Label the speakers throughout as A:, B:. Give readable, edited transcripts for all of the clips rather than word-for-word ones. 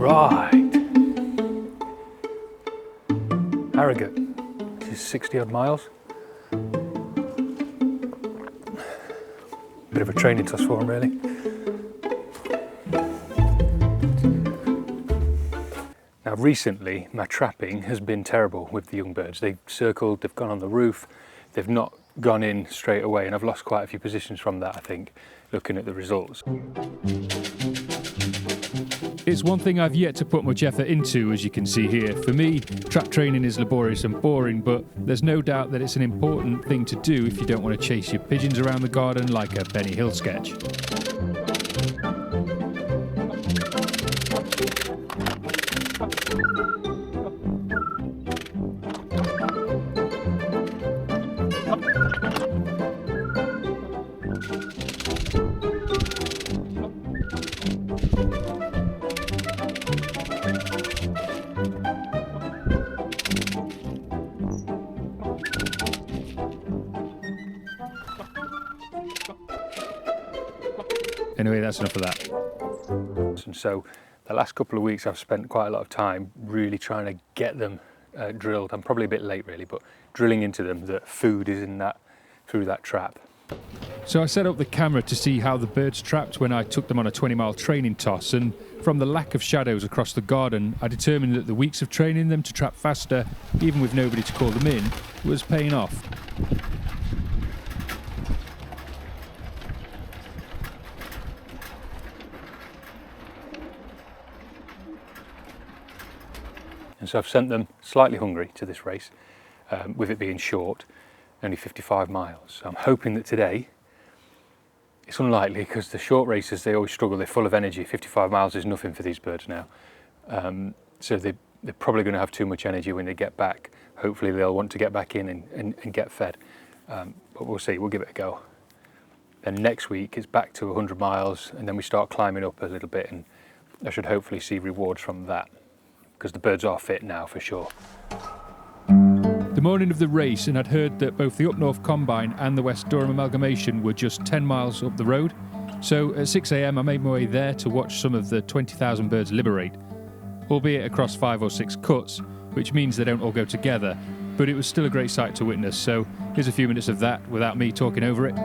A: Right. Harrogate. This is 60 odd miles. Bit of a training test for him, really. Now recently my trapping has been terrible with the young birds. They've circled, they've gone on the roof, they've not gone in straight away, and I've lost quite a few positions from that, I think, looking at the results.
B: It's one thing I've yet to put much effort into, as you can see here. For me, trap training is laborious and boring, but there's no doubt that it's an important thing to do if you don't want to chase your pigeons around the garden like a Benny Hill sketch. Anyway, that's enough of that.
A: And so the last couple of weeks I've spent quite a lot of time really trying to get them drilled. I'm probably a bit late really, but drilling into them that food is in that, through that trap.
B: So I set up the camera to see how the birds trapped when I took them on a 20-mile training toss, and from the lack of shadows across the garden, I determined that the weeks of training them to trap faster, even with nobody to call them in, was paying off.
A: And so I've sent them slightly hungry to this race, with it being short, only 55 miles. So I'm hoping that today, it's unlikely because the short races, they always struggle, they're full of energy. 55 miles is nothing for these birds now. So they're probably going to have too much energy when they get back. Hopefully they'll want to get back in and get fed. But we'll see, we'll give it a go. Then next week it's back to 100 miles and then we start climbing up a little bit, and I should hopefully see rewards from that, because the birds are fit now for sure.
B: The morning of the race, and I'd heard that both the Up North Combine and the West Durham Amalgamation were just 10 miles up the road. So at 6 AM I made my way there to watch some of the 20,000 birds liberate, albeit across 5 or 6 cuts, which means they don't all go together, but it was still a great sight to witness. So here's a few minutes of that without me talking over it.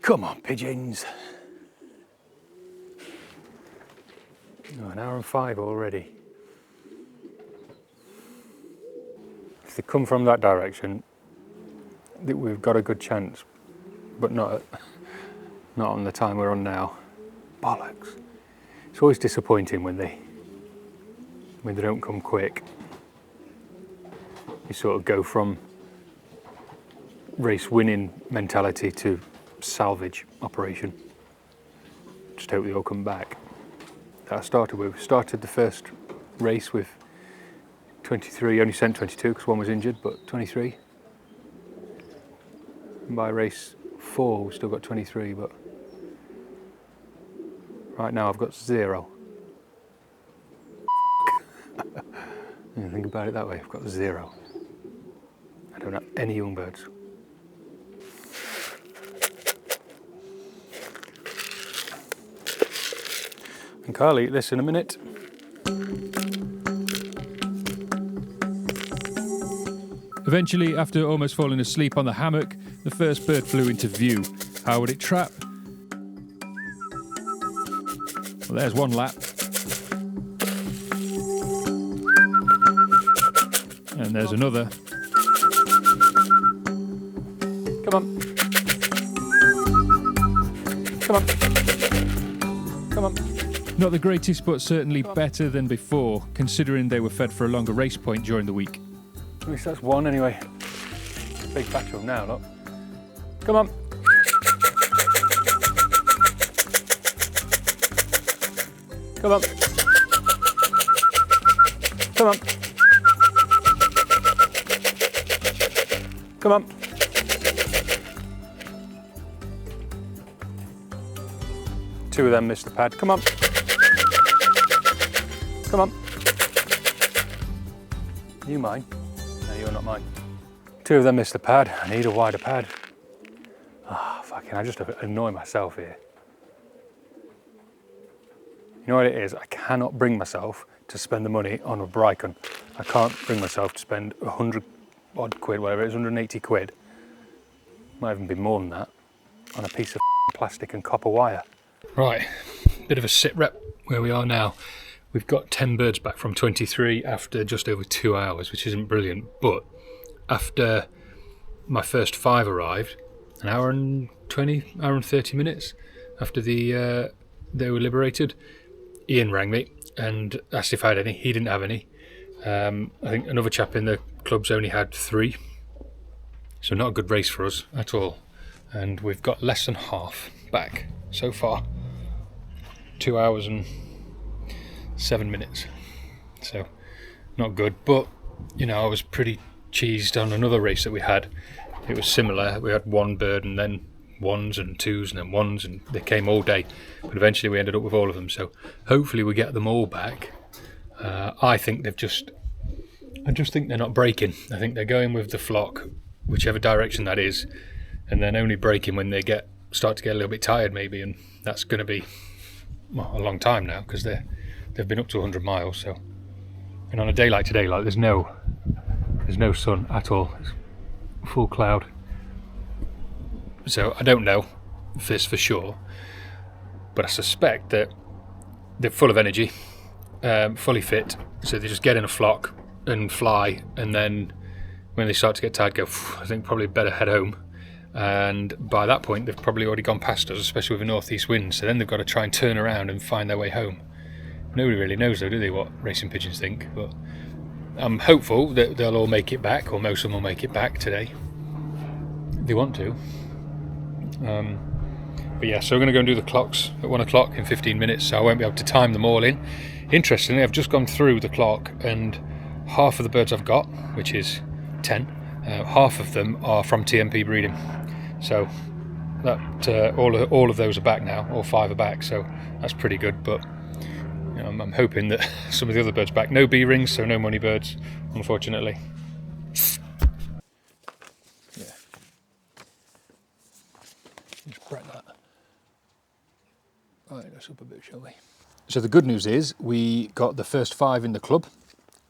A: Come on, pigeons. Oh, an hour and 5 already. If they come from that direction, we've got a good chance, but not on the time we're on now. Bollocks. It's always disappointing when they don't come quick. You sort of go from race winning mentality to salvage operation. Just hope they all come back. That I started with. We started the first race with 23, only sent 22 because one was injured, but 23. And by race 4 we've still got 23, but right now I've got 0. Yeah, think about it that way, I've got 0. I don't have any young birds. I think I'll eat this in a minute.
B: Eventually, after almost falling asleep on the hammock, the first bird flew into view. How would it trap? Well, there's one lap. And there's another.
A: Come on. Come on. Come on.
B: Not the greatest, but certainly better than before, considering they were fed for a longer race point during the week.
A: At least that's one anyway. Big batch of them now, look. Come on. Come on. Come on. Come on. Two of them missed the pad. Come on. Come on. You mine? No, you're not mine. Two of them missed the pad. I need a wider pad. Ah, fucking, I just annoy myself here. You know what it is? I cannot bring myself to spend the money on a Bricon. I can't bring myself to spend 100 odd quid, whatever it is, 180 quid. Might even be more than that, on a piece of plastic and copper wire. Right, bit of a sit rep where we are now. We've got 10 birds back from 23 after just over 2 hours, which isn't brilliant, but after my first 5 arrived, an hour and 20, hour and 30 minutes after they were liberated, Ian rang me and asked if I had any. He didn't have any. I think another chap in the club's only had 3, so not a good race for us at all. And we've got less than half back so far. 2 hours and 7 minutes, so not good. But you know, I was pretty cheesed on another race that we had. It was similar. We had 1 bird and then 1s and 2s and then 1s, and they came all day, but eventually we ended up with all of them. So hopefully we get them all back. I think I just think they're not breaking. I think they're going with the flock, whichever direction that is, and then only breaking when they start to get a little bit tired maybe, and that's going to be a long time now because they've been up to 100 miles. So, and on a day like today, like there's no sun at all. It's full cloud. So I don't know this for sure, but I suspect that they're full of energy, fully fit. So they just get in a flock and fly, and then when they start to get tired, go, I think probably better head home. And by that point, they've probably already gone past us, especially with a northeast wind. So then they've got to try and turn around and find their way home. Nobody really knows though, do they, what racing pigeons think? But I'm hopeful that they'll all make it back, or most of them will make it back today. They want to. But yeah, so we're going to go and do the clocks at 1 o'clock in 15 minutes, so I won't be able to time them all in. Interestingly, I've just gone through the clock, and half of the birds I've got, which is 10, half of them are from TMP breeding. So that all of those are back now, all 5 are back, so that's pretty good. But you know, I'm hoping that some of the other birds back. No bee rings, so no money birds, unfortunately. Yeah. Just crack that. Right, let's up a bit, shall we? So the good news is we got the first 5 in the club.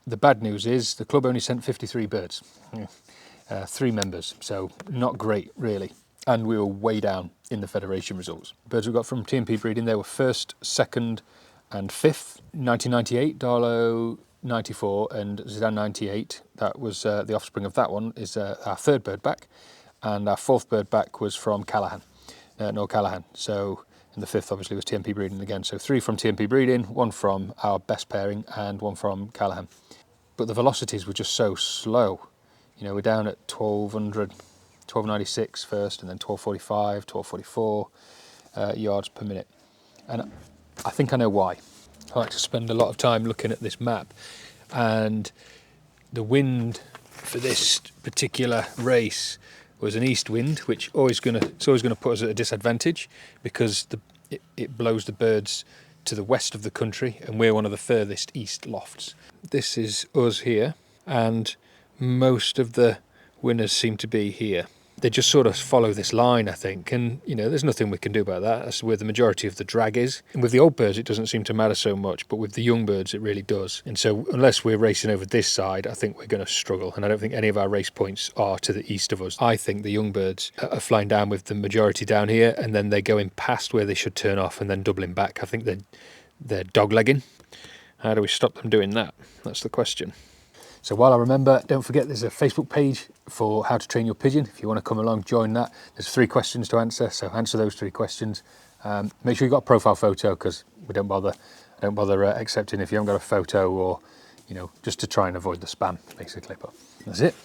A: The bad news is the club only sent 53 birds. 3 members, so not great really. and we were way down in the federation results. Birds we got from TMP breeding, they were first, second and fifth. 1998, Darlow 94 and Zidane 98, that was the offspring of that one, is our third bird back, and our fourth bird back was from Callahan, Noel Callahan. So, and the fifth obviously was TMP breeding again. So 3 from TMP breeding, 1 from our best pairing and 1 from Callahan. But the velocities were just so slow. You know, we're down at 1200, 1296 first, and then 1245, 1244 yards per minute. And I think I know why. I like to spend a lot of time looking at this map, and the wind for this particular race was an east wind, which it's always going to put us at a disadvantage, because it blows the birds to the west of the country, and we're one of the furthest east lofts. This is us here, and most of the winners seem to be here. They just sort of follow this line, I think, and you know, there's nothing we can do about that. That's where the majority of the drag is. And with the old birds, it doesn't seem to matter so much, but with the young birds, it really does. And so unless we're racing over this side, I think we're going to struggle. And I don't think any of our race points are to the east of us. I think the young birds are flying down with the majority down here, and then they're going past where they should turn off and then doubling back. I think they're doglegging. How do we stop them doing that? That's the question. So while I remember, don't forget there's a Facebook page for how to train your pigeon. If you want to come along, join that. There's 3 questions to answer, so answer those 3 questions. Make sure you've got a profile photo, because I don't bother accepting if you haven't got a photo, or, you know, just to try and avoid the spam, basically. But that's it.